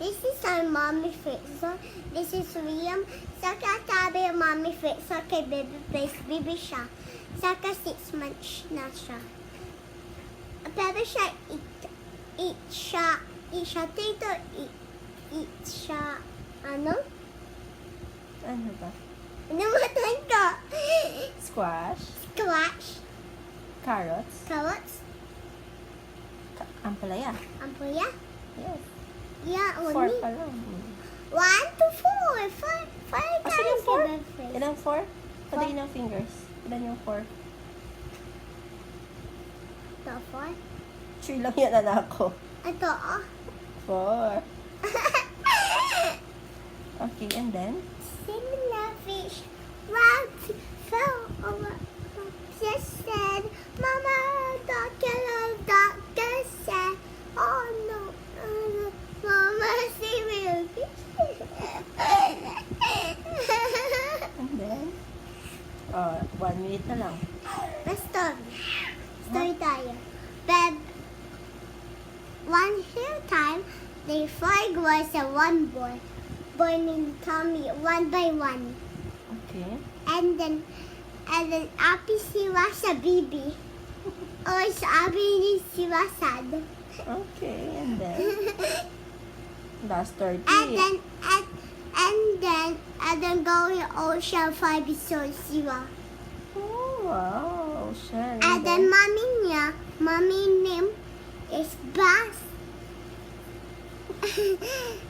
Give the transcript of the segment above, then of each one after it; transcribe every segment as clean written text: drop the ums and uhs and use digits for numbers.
This is our mommy face. So, this is Liam. Saka tabi ang mommy face. So, kay baby face, baby siya. Saka 6 months na siya. Pero siya, eat siya, tito, eat siya, ano? Ano ba? Ano matan ko? Squash, Squash, carrots, carrots, ampalaya. ampuya. Yes. Yeah, 4 only. pa lang. 1 to 4. 4 Asa times yung 4? baby face. Ilang 4? Patayin ng fingers. Ilan yung 4? Ito, 4. 3 lang yan, anak ko. Ito, oh. 4. Okay, and then? Similar fish. Wow, fell over. Just said, Mama, doctor said, oh no, Mama, similar fish. And then? 1 minute na lang. The story. Story tayo. But one hill time, the 4 girls and 1 boy born in Tommy 1 by 1. Okay. And then Abi siwa sa baby. Or sa Abi siwa sad. Okay, and then? Last 30. And then going ocean 5 so siwa. Oh, wow. Sure. And then mommy name is Bass.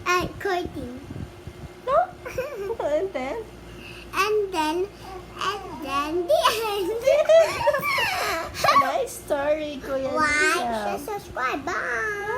And Courtney. No? And then? And then the end. Nice story, Kuya Like, Liam. share, subscribe. Bye.